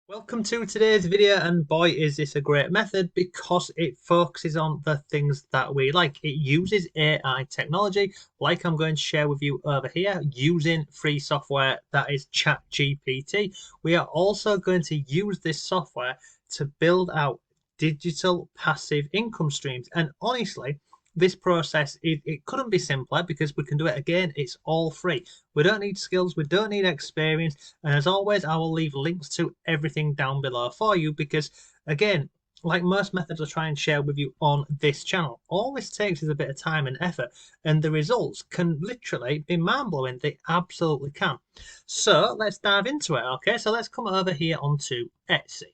Welcome to today's video, and boy is this a great method because it focuses on the things that we like. It uses AI technology like I'm going to share with you over here using free software that is ChatGPT. We are also going to use this software to build out digital passive income streams, and honestly this process it couldn't be simpler because we can do it again. It's all free. We don't need skills, we don't need experience, and as always I will leave links to everything down below for you because again, like most methods I try and share with you on this channel, all this takes is a bit of time and effort, and the results can literally be mind-blowing. They absolutely can. So let's dive into it. Okay, so let's come over here onto Etsy.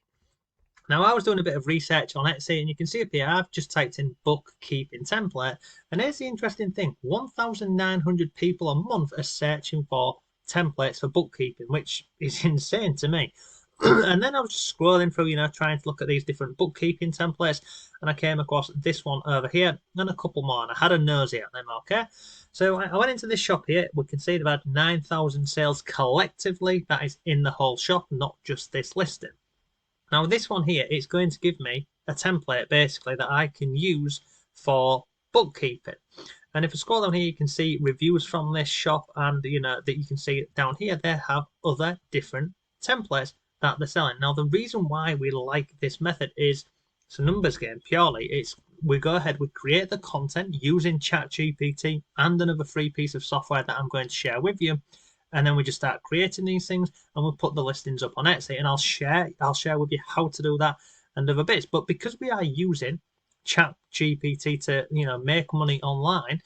Now, I was doing a bit of research on Etsy, and you can see up here, I've just typed in bookkeeping template. And here's the interesting thing: 1,900 people a month are searching for templates for bookkeeping, which is insane to me. And then I was just scrolling through, trying to look at these different bookkeeping templates, and I came across this one over here and a couple more, and I had a nosy at them, okay? So I went into this shop here. We can see they've had 9,000 sales collectively. That is in the whole shop, not just this listing. Now this one here, it's going to give me a template basically that I can use for bookkeeping. And if I scroll down here, you can see reviews from this shop, and that you can see down here they have other different templates that they're selling. Now the reason why we like this method is it's a numbers game purely. It's we go ahead, we create the content using ChatGPT and another free piece of software that I'm going to share with you, and then we just start creating these things and we'll put the listings up on Etsy, and I'll share with you how to do that and other bits. But because we are using Chat GPT to make money online,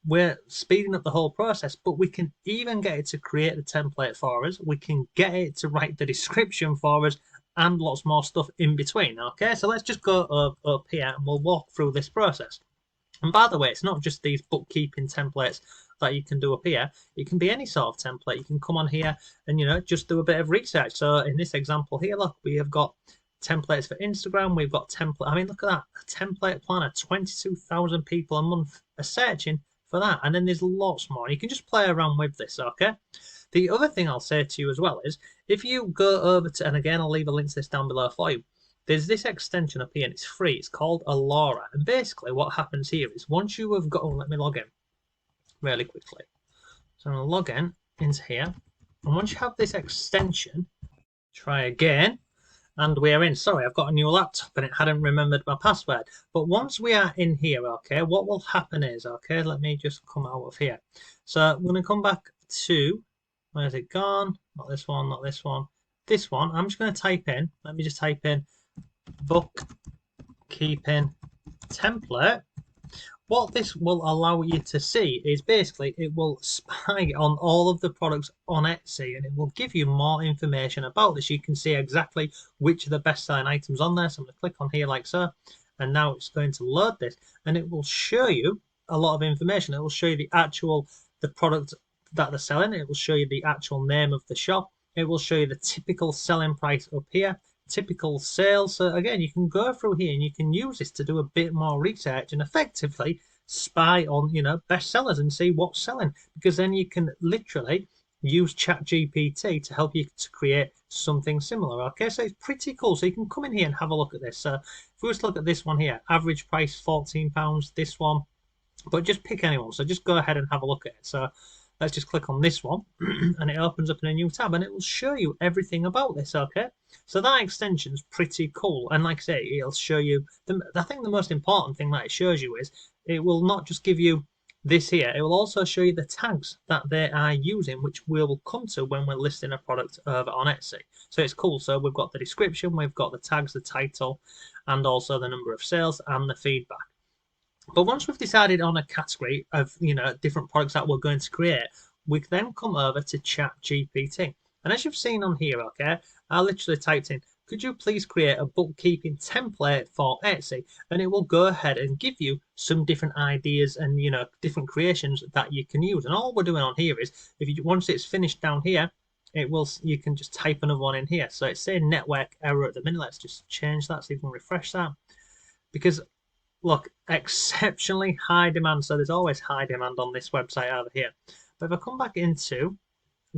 we're speeding up the whole process. But we can even get it to create the template for us, we can get it to write the description for us, and lots more stuff in between. Okay, so let's just go up here and we'll walk through this process. And by the way, it's not just these bookkeeping templates that you can do up here. It can be any sort of template. You can come on here and just do a bit of research. So in this example here, look, we have got templates for Instagram. We've got template. I mean, look at that, a template planner. 22,000 people a month are searching for that, and then there's lots more. You can just play around with this. Okay. The other thing I'll say to you as well is if you go over to, and again I'll leave a link to this down below for you, there's this extension up here and it's free. It's called Alura. And basically what happens here is once you have got, let me log in really quickly. So I'm going to log in into here. And once you have this extension, try again. And we are in. Sorry, I've got a new laptop and it hadn't remembered my password. But once we are in here, okay, what will happen is, okay, let me just come out of here. So I'm going to come back to, where's it gone? Not this one, not this one. This one, I'm just going to type in, let me just type in bookkeeping template. What this will allow you to see is basically it will spy on all of the products on Etsy, and it will give you more information about this. You can see exactly which are the best selling items on there. So I'm going to click on here like so, and now it's going to load this, and it will show you a lot of information. It will show you the product that they're selling. It will show you the actual name of the shop. It will show you the typical selling price up here, typical sales. So again, you can go through here and you can use this to do a bit more research and effectively spy on best sellers and see what's selling, because then you can literally use ChatGPT to help you to create something similar. Okay, so it's pretty cool. So you can come in here and have a look at this. So if we were to look at this one here, average price £14, this one, but just pick anyone. So just go ahead and have a look at it. So let's just click on this one and it opens up in a new tab and it will show you everything about this. Okay, so that extension is pretty cool, and like I say, it'll show you I think the most important thing that it shows you is it will not just give you this here, it will also show you the tags that they are using, which we'll come to when we're listing a product over on Etsy. So it's cool. So we've got the description, we've got the tags, the title, and also the number of sales and the feedback. But once we've decided on a category of different products that we're going to create, we then come over to ChatGPT. And as you've seen on here, okay, I literally typed in, could you please create a bookkeeping template for Etsy? And it will go ahead and give you some different ideas and different creations that you can use. And all we're doing on here is once it's finished down here, you can just type another one in here. So it's saying network error at the minute. Let's just change that so you can refresh that, because look, exceptionally high demand. So there's always high demand on this website over here. But if I come back into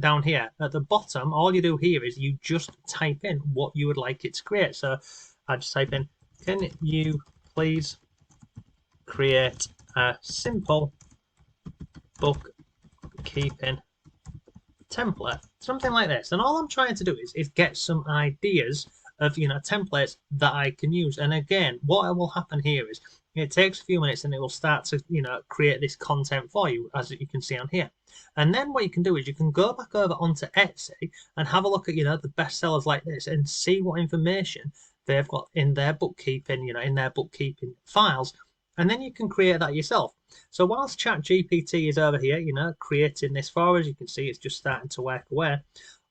down here at the bottom, all you do here is you just type in what you would like it to create. So I just type in, can you please create a simple bookkeeping template, something like this. And all I'm trying to do is get some ideas of templates that I can use. And again, what will happen here is it takes a few minutes and it will start to create this content for you, as you can see on here. And then what you can do is you can go back over onto Etsy and have a look at the best sellers like this and see what information they've got in their bookkeeping, in their bookkeeping files, and then you can create that yourself. So whilst ChatGPT is over here, creating this for us, you can see it's just starting to work away.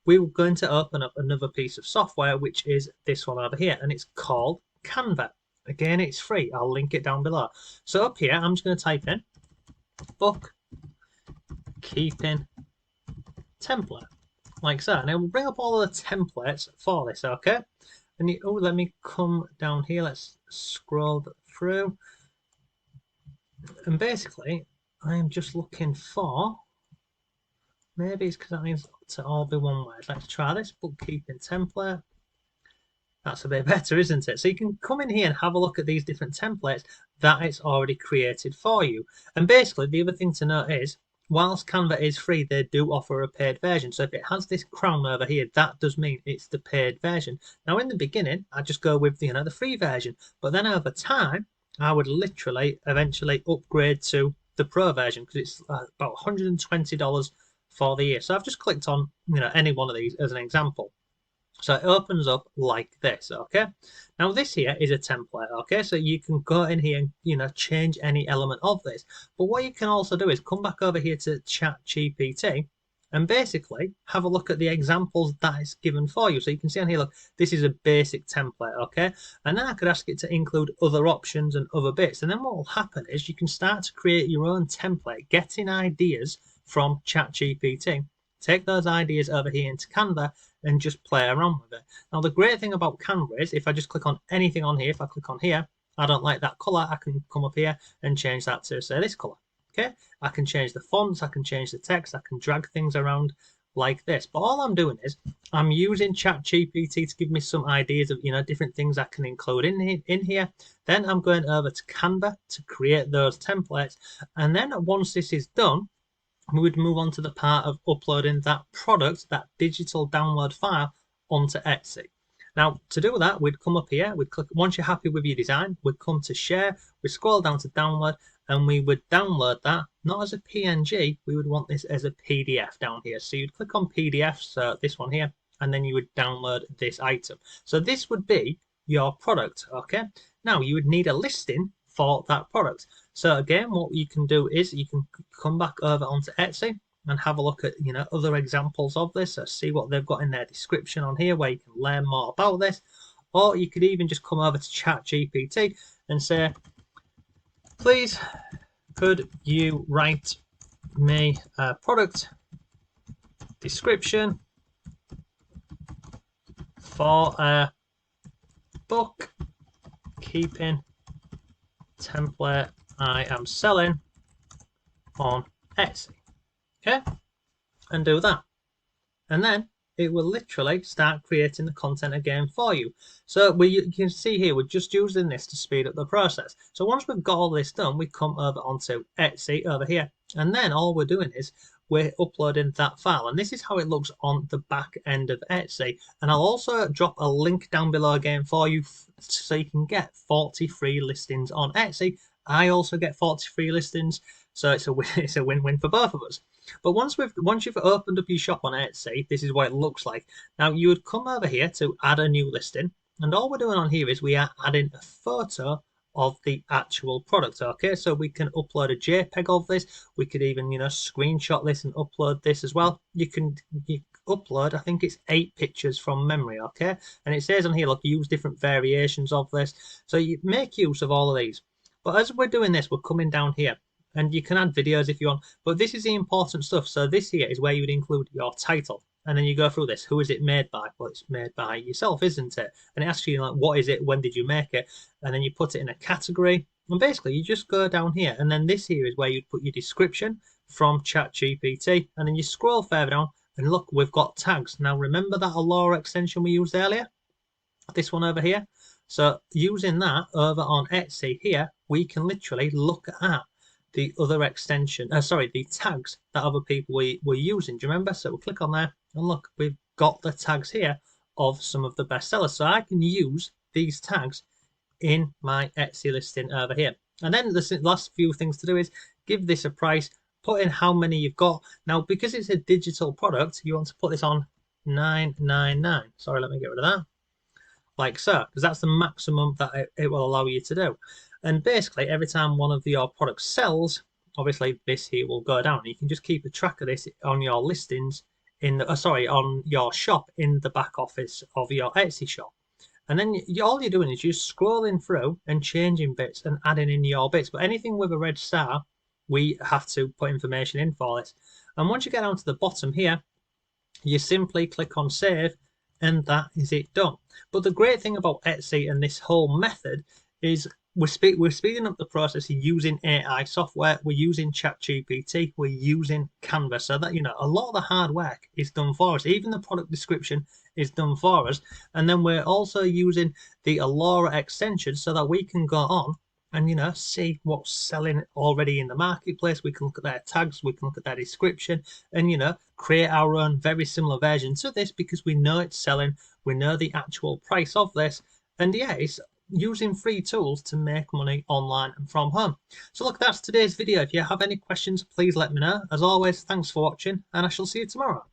We're going to open up another piece of software, which is this one over here, and it's called Canva. Again, it's free. I'll link it down below. So up here, I'm just going to type in bookkeeping template, like so, and it will bring up all of the templates for this. Okay, and let me come down here. Let's scroll through. And basically, I am just looking for, maybe it's because that needs to all be one word. Let's try this bookkeeping template. That's a bit better, isn't it? So you can come in here and have a look at these different templates that it's already created for you. And basically, the other thing to note is, whilst Canva is free, they do offer a paid version. So if it has this crown over here, that does mean it's the paid version. Now, in the beginning, I just go with the free version, but then over time, I would literally eventually upgrade to the pro version because it's about $120 for the year. So I've just clicked on any one of these as an example. So it opens up like this. Okay, now this here is a template. Okay, so you can go in here and change any element of this. But what you can also do is come back over here to ChatGPT and basically have a look at the examples that it's given for you. So you can see on here, look, this is a basic template, okay? And then I could ask it to include other options and other bits. And then what will happen is you can start to create your own template, getting ideas from ChatGPT. Take those ideas over here into Canva and just play around with it. Now, the great thing about Canva is if I just click on anything on here, if I click on here, I don't like that color, I can come up here and change that to, say, this color. Okay, I can change the fonts, I can change the text, I can drag things around like this. But all I'm doing is I'm using ChatGPT to give me some ideas of different things I can include in here. Then I'm going over to Canva to create those templates. And then once this is done, we would move on to the part of uploading that product, that digital download file, onto Etsy. Now, to do that, we'd come up here, we'd click, once you're happy with your design, we'd come to share, we scroll down to download, and we would download that, not as a PNG, we would want this as a PDF down here. So you'd click on PDF, so this one here, and then you would download this item. So this would be your product, okay? Now, you would need a listing for that product. So again, what you can do is you can come back over onto Etsy and have a look at other examples of this. So see what they've got in their description on here where you can learn more about this. Or you could even just come over to ChatGPT and say, please, could you write me a product description for a bookkeeping template I am selling on Etsy. Okay, and do that, and then it will literally start creating the content again for you. So you can see here, we're just using this to speed up the process. So once we've got all this done, we come over onto Etsy over here, and then all we're doing is we're uploading that file, and this is how it looks on the back end of Etsy. And I'll also drop a link down below again for you so you can get 40 free listings on Etsy. I also get 40 free listings, so it's a win-win for both of us. But once you've opened up your shop on Etsy, this is what it looks like. Now you would come over here to add a new listing, and all we're doing on here is we are adding a photo of the actual product. Okay, so we can upload a JPEG of this. We could even screenshot this and upload this as well. You upload, I think it's 8 pictures from memory. Okay, and it says on here, look, use different variations of this. So you make use of all of these. But as we're doing this, we're coming down here, and you can add videos if you want, but this is the important stuff. So this here is where you would include your title, and then you go through this. Who is it made by? Well, it's made by yourself, isn't it? And it asks you like, what is it? When did you make it? And then you put it in a category, and basically you just go down here, and then this here is where you'd put your description from ChatGPT, and then you scroll further down, And look, we've got tags. Now remember that Alura extension we used earlier? This one over here. So using that over on Etsy here, we can literally look at the other extension, the tags that other people were using. Do you remember? So we'll click on there and look, we've got the tags here of some of the best sellers. So I can use these tags in my Etsy listing over here. And then the last few things to do is give this a price, put in how many you've got. Now, because it's a digital product, you want to put this on $9.99. Sorry, let me get rid of that. Like so, because that's the maximum that it will allow you to do. And basically, every time one of your products sells, obviously this here will go down. You can just keep a track of this on your listings in the, on your shop in the back office of your Etsy shop. And then all you're doing is just scrolling through and changing bits and adding in your bits. But anything with a red star, we have to put information in for this. And once you get down to the bottom here, you simply click on save, and that is it done. But the great thing about Etsy and this whole method is we're speeding up the process using AI software. We're using ChatGPT. We're using Canva, so that a lot of the hard work is done for us. Even the product description is done for us. And then we're also using the Alura extension so that we can go on and see what's selling already in the marketplace. We can look at their tags, we can look at their description, and create our own very similar version to this because we know it's selling, we know the actual price of this, and yeah, it's using free tools to make money online and from home. So look, that's today's video. If you have any questions, please let me know. As always, thanks for watching, and I shall see you tomorrow.